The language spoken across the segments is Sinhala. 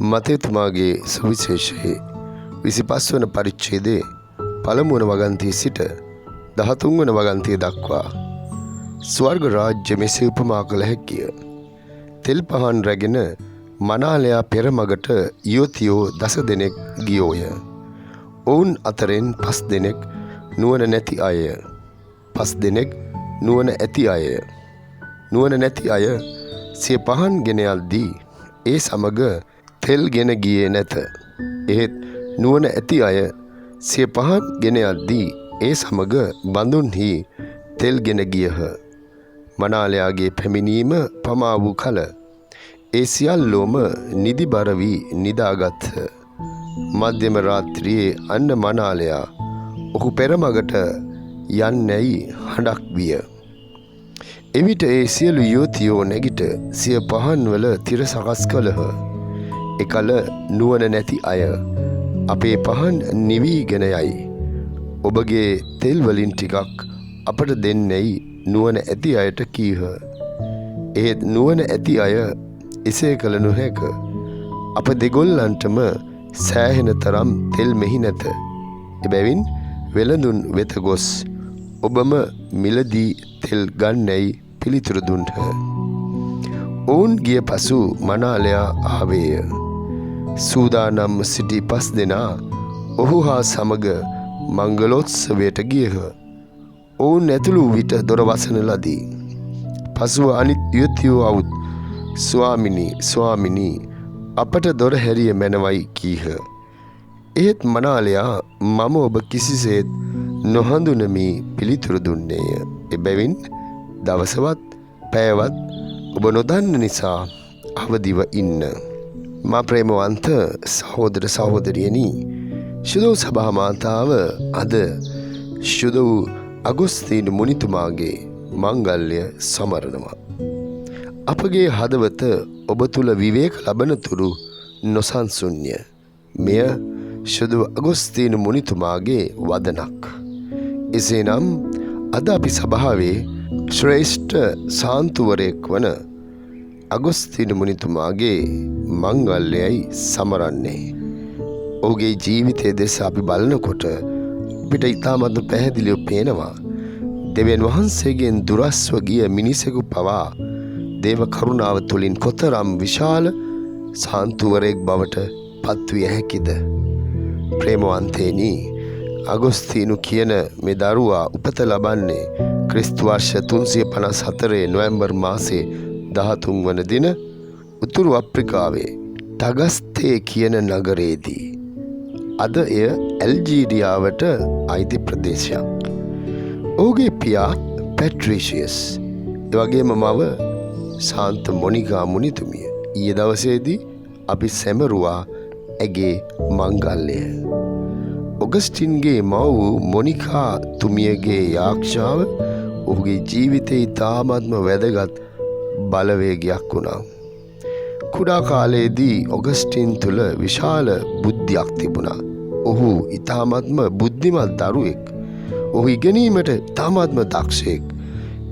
මතේතුමාගේ සුවිශේෂයේ 25 වන පරිච්ඡේදයේ පළමුවන වගන්තිය සිට 13 වන වගන්තිය දක්වා ස්වර්ග රාජ්‍ය මෙසේ උපමා කළ හැකිය. තෙල් පහන් රැගෙන මනාලයා පෙරමගට යුවතියෝ 10 දෙනෙක් ගියෝය. ඔවුන් අතරින් 5 දෙනෙක් නුවණ නැති අයය. 5 දෙනෙක් නුවණ ඇති අයය. නුවණ නැති අය සිය පහන් ගෙන යද්දී ඒ සමග තෙල් ගෙන ගියේ නැත. එහෙත් නුවණ ඇති අය සිය පහන් ගෙන යද්දී ඒ සමග බඳුන්හි තෙල් ගෙන ගියහ. මනාලයාගේ පැමිණීම පමා වූ කල ඒ සියල්ලෝම නිදිබර වී නිදාගත්හ. මධ්‍යම රාත්‍රියේ අන්න මනාලයා ඔහු පෙරමගට යන්නැයි හඬක් විය. එවිට ඒ සියලු යුවතියෝ නැගිට සිය පහන්වල තිර සකස් කළහ. එකල නුවණ නැති අය අපේ පහන් නිවීගෙන යයි. ඔබගේ තෙල් වලින් ටිකක් අපට දෙන්නැයි නුවණ ඇති අයට කීහ. එහෙත් නුවණ ඇති අය එසේ කළ නොහැක. අප දෙගොල්ලන්ටම සෑහෙන තරම් තෙල් මෙහි නැත. එබැවින් වෙළඳුන් වෙත ගොස් ඔබම මිලදී තෙල් ගන්නැයි පිළිතුරු දුන්හ. ඔවුන් ගිය පසු මනාලයා ආවේය. සූදානම් සිටි 5 දෙනා ඔහු හා සමග මංගලෝත්සවයට ගියහ. ඔවුන් ඇතුළු විට දොර වසන ලදී. පසුව අනිත් යුවතියෝ අවුත් ස්වාමිනී ස්වාමිනී අපට දොර හැරිය මැනවයි කීහ. එහෙත් මනාලයා මම ඔබ කිසිසේත් නොහඳුනමි පිළිතුරු දුන්නේය. එබැවින් දවසවත් පැයවත් ඔබ නොදන්න නිසා අවදිව ඉන්න. මා ප්‍රේමවන්ත සහෝදර සහෝදරියනි, ශුද්ධ සභා මාතාව අද ශුද්ධ වූ අගුස්තීන මුනිතුමාගේ මංගල්‍ය සමරනවා. අපගේ හදවත ඔබ තුල විවේක ලබනතුරු නොසන්සුන්ය. මෙය ශුද්ධ අගුස්තීන මුනිතුමාගේ වදනක්. එසේනම් අද අපි සභාවේ ශ්‍රේෂ්ඨ සාන්තුවරයෙක් වන අගුස්තීන මුනිතුමාගේ මංගල්‍යයයි සමරන්නේ. ඔහුගේ ජීවිතය දෙස අපි බලනකොට අපිට ඉතාමත් පැහැදිලිව පේනවා දෙවියන් වහන්සේගෙන් දුරස්ව ගිය මිනිසෙකු පවා දේව කරුණාව තුළින් කොතරම් විශාල සාන්තුවරයෙක් බවට පත්විය හැකිද. ප්‍රේමවන්තේනි, අගුස්තීනු කියන මේ දරුවා උපත ලබන්නේ ක්‍රිස්තු වර්ෂ 354 නොවැම්බර් මාසේ 13 වන දින උතුරු අප්‍රිකාවේ ටගස්තේ කියන නගරයේදී. අද එය ඇල්ජීරියාවට අයිති ප්‍රදේශයක්. ඔහුගේ පියා පැට්‍රීෂියස්, එවැගේම මව ශාන්ත මොනිකා මුනිතුමිය. ඊයේ දවසේදී අපි සැමරුවා ඇගේ මංගල්‍යය. ඔගස්ටින්ගේ මව වූ මොනිකා තුමියගේ යාක්ෂාව ඔහුගේ ජීවිතයේ ඉතාමත්ම වැදගත් බලවේගයක් වුණා. කුඩා කාලයේදී ඔගස්ටින් තුළ විශාල බුද්ධියක් තිබුණා. ඔහු ඉතාමත්ම බුද්ධිමත් දරුවෙක්. ඔහු ඉගෙනීමට ඉතාමත්ම දක්ෂයෙක්.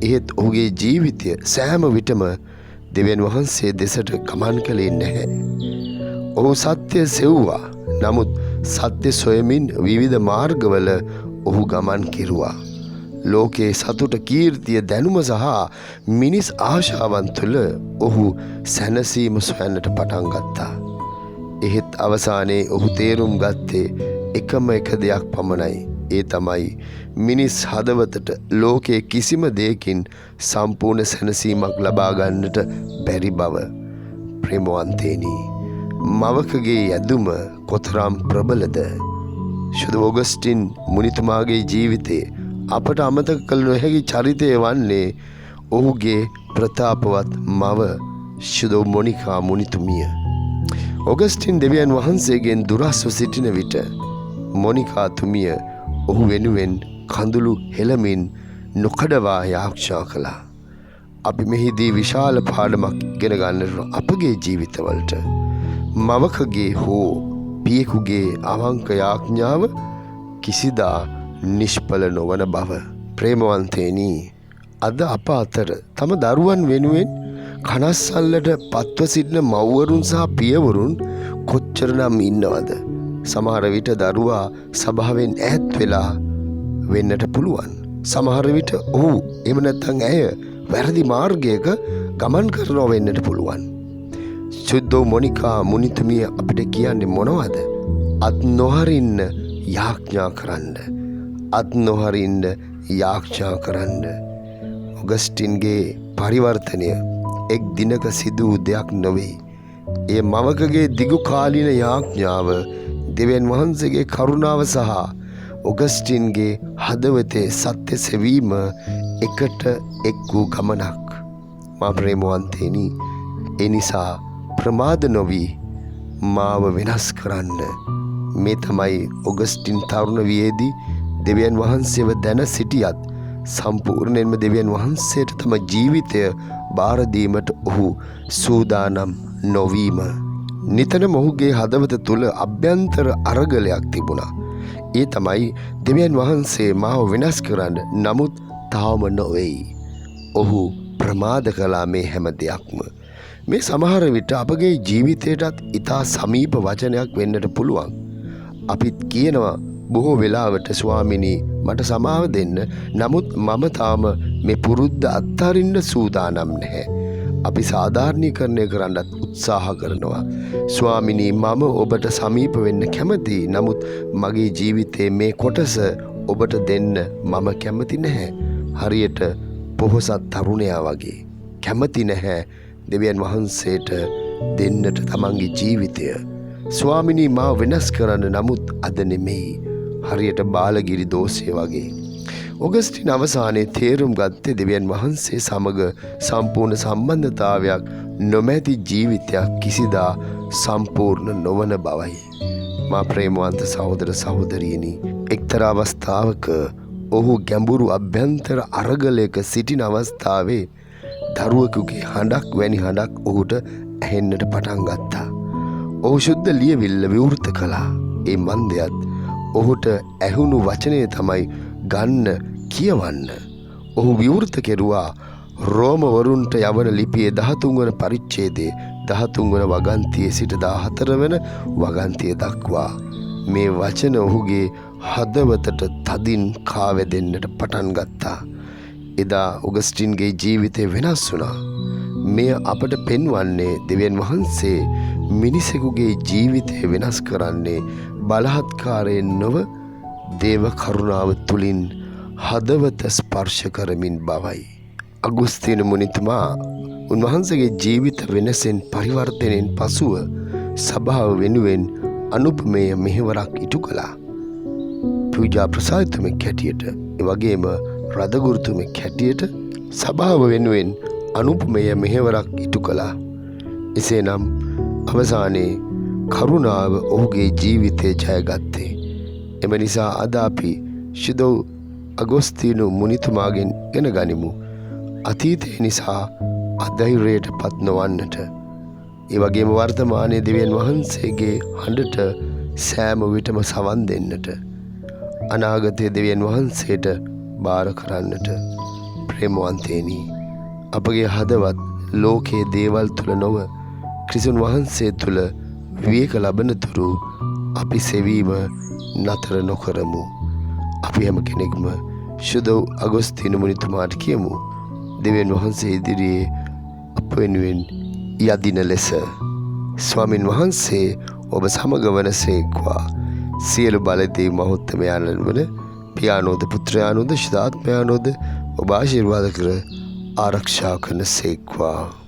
එහෙත් ඔහුගේ ජීවිතය සෑම විටම දෙවියන් වහන්සේ දෙසට ගමන් කළේ නැහැ. ඔහු සත්‍ය සෙව්වා. නමුත් සත්‍ය සොයමින් විවිධ මාර්ගවල ඔහු ගමන් කෙරුවා. ලෝකයේ සතුට, කීර්තිය, දැනුම සහ මිනිස් ආශාවන් තුළ ඔහු සැනසීම සොයන්නට පටන් ගත්තා. එහෙත් අවසානයේ ඔහු තේරුම් ගත්තේ එකම එක දෙයක් පමණයි. ඒ තමයි මිනිස් හදවතට ලෝකයේ කිසිම දෙයකින් සම්පූර්ණ සැනසීමක් ලබා ගන්නට බැරි බව. ප්‍රේමවන්තේනි, මවකගේ යැදුම කොතරම් ප්‍රබලද. ශුද්ධ ඔගස්ටින් මුනිතුමාගේ ජීවිතයේ අපට අමතක කළ නොහැකි චරිතය වන්නේ ඔහුගේ ප්‍රතාපවත් මව ශුද්ධ මොනිකා මුනිතුමිය. ඔගස්ටින් දෙවියන් වහන්සේගෙන් දුරස්ව සිටින විට මොනිකා තුමිය ඔහු වෙනුවෙන් කඳුළු හෙළමින් නොකඩවා යාක්ෂා කළා. අපි මෙහිදී විශාල පාඩමක් ඉගෙන ගන්නට අපගේ ජීවිතවලට මවකගේ හෝ පියෙකුගේ අවංක යාඥාව කිසිදා නිෂ්ඵල නොවන බව. ප්‍රේමවන්තේනි, අද අප අතර තම දරුවන් වෙනුවෙන් කනස්සල්ලට පත්ව සිටින මව්වරුන් සහ පියවරුන් කොච්චරනම් ඉන්නවද? සමහර විට දරුවා සභාවෙන් ඈත් වෙලා වෙන්නට පුළුවන්. සමහර විට ඔහු එහෙම නැත්නම් ඇය වැරදි මාර්ගයක ගමන් කරනවා වෙන්නට පුළුවන්. සුද්ධෝ මොනිකා මුනිතුමිය අපිට කියන්නේ මොනවද? අත් නොහරින්න යාඥා කරන්න. අත් නොහරින්න යාඥා කරන්න. ඔගස්ටින්ගේ පරිවර්තනය එක් දිනක සිදු වූ දෙයක් නොවේ. ඒ මවකගේ දිගු කාලීන යාඥාව දෙවියන් වහන්සේගේ කරුණාව සහ ඔගස්ටින්ගේ හදවතේ සත්‍ය සෙවීම එකට එක් වූ ගමනක්. මා ප්‍රේමවන්තේනි, ඒ නිසා ප්‍රමාද නොවී මාව වෙනස් කරන්න. මේ තමයි ඔගස්ටින් තරුණ වියේදී දෙවියන් වහන්සේව දැන සිටියත් සම්පූර්ණයෙන්ම දෙවියන් වහන්සේට තම ජීවිතය බාර දීමට ඔහු සූදානම් නොවීම. නිතරම ඔහුගේ හදවත තුල අභ්‍යන්තර අරගලයක් තිබුණා. ඒ තමයි දෙවියන් වහන්සේ මාව වෙනස් කරන්න, නමුත් තාම නොවේයි. ඔහු ප්‍රමාද කළා මේ හැම දෙයක්ම. මේ සමහර විට අපගේ ජීවිතයටත් ඉතා සමීප වචනයක් වෙන්නට පුළුවන්. අපිත් කියනවා බොහෝ වෙලාවට ස්වාමිනී මට සමාව දෙන්න, නමුත් මම තාම මේ පුරුද්ද අත්හරින්න සූදානම් නැහැ. අපි සාධාරණීකරණය කරන්නත් උත්සාහ කරනවා. ස්වාමිනී මම ඔබට සමීප වෙන්න කැමතියි, නමුත් මගේ ජීවිතයේ මේ කොටස ඔබට දෙන්න මම කැමති නැහැ. හරියට පොහොසත් තරුණයා වගේ කැමති නැහැ දෙවියන් වහන්සේට දෙන්නට තමන්ගේ ජීවිතය. ස්වාමිනී මාව වෙනස් කරන්න, නමුත් අද නෙමෙයි. හරියට බාලගිරි දෝෂය වගේ. ඔගස්ටින් අවසානයේ තේරුම් ගත්තේ දෙවියන් වහන්සේ සමග සම්පූර්ණ සම්බන්ධතාවයක් නොමැති ජීවිතයක් කිසිදා සම්පූර්ණ නොවන බවයි. මා ප්‍රේමවන්ත සහෝදර සහෝදරියනි, එක්තරා අවස්ථාවක ඔහු ගැඹුරු අභ්‍යන්තර අරගලයක සිටින අවස්ථාවේ දරුවෙකුගේ හඬක් වැනි හඬක් ඔහුට ඇහෙන්නට පටන් ගත්තා. ඔහු ශුද්ධ ලියවිල්ල විවෘත කළා. ඒ මන්දයත් ඔහුට ඇහුණු වචනය තමයි ගන්න කියවන්න. ඔහු විවෘත කෙරුවා රෝමවරුන්ට යවන ලිපියේ 13 වන පරිච්ඡේදයේ 13 වන වගන්තියේ සිට 14 වන වගන්තිය දක්වා. මේ වචන ඔහුගේ හදවතට තදින් කාවැදෙන්නට පටන් ගත්තා. එදා ඔගස්ටින්ගේ ජීවිතය වෙනස් වුණා. මෙය අපට පෙන්වන්නේ දෙවියන් වහන්සේ මිනිසෙකුගේ ජීවිතය වෙනස් කරන්නේ බලහත්කාරයෙන් නොව දේව කරුණාව තුලින් හදවත ස්පර්ශ කරමින් බවයි. අගුස්තින මුනිතුමා උන්වහන්සේගේ ජීවිත වෙනසෙන් පරිවර්තනයෙන් පසුව සභාව වෙනුවෙන් අනුපමේය මෙහෙවරක් ඉටු කළා. පූජා ප්‍රසාදිතුමෙක් හැටියට, ඒ වගේම රදගුරුතුමෙක් හැටියට සභාව වෙනුවෙන් අනුපමේය මෙහෙවරක් ඉටු කළා. එසේනම් අවසානයේ කරුණාව ඔහුගේ ජීවිතේ ජයගත්තේ. එම නිසා අද අපි ශුද්ධ අගොස්තිනු මුනිතුමාගෙන් ඉගෙන ගනිමු අතීතය නිසා අධෛර්යයට පත් නොවන්නට. ඒ වගේම වර්තමානයේ දෙවියන් වහන්සේගේ හඬට සෑම විටම සවන් දෙන්නට, අනාගතයේ දෙවියන් වහන්සේට බාර කරන්නට. ප්‍රේමවන්තේනි, අපගේ හදවත් ලෝකයේ දේවල් තුල නොව ක්‍රිස්තුන් වහන්සේ තුල විවේක ලබන තුරු අපි සෙවීම නතර නොකරමු. අපි හැම කෙනෙක්ම ශුද්ධ අගොස්තින මුනිතුමාට කියමු දෙවියන් වහන්සේ ඉදිරියේ අප වෙනුවෙන් යදින ලෙස. ස්වාමින් වහන්සේ ඔබ සමග වනසේක්වා. සියලු බලදී මහෝත්තමයන්න් වන පියාණෝද පුත්‍රයාණෝද ශුද්ධාත්මයාණෝද ඔබ ආශිර්වාද කර ආරක්ෂා කරන සේක්වා.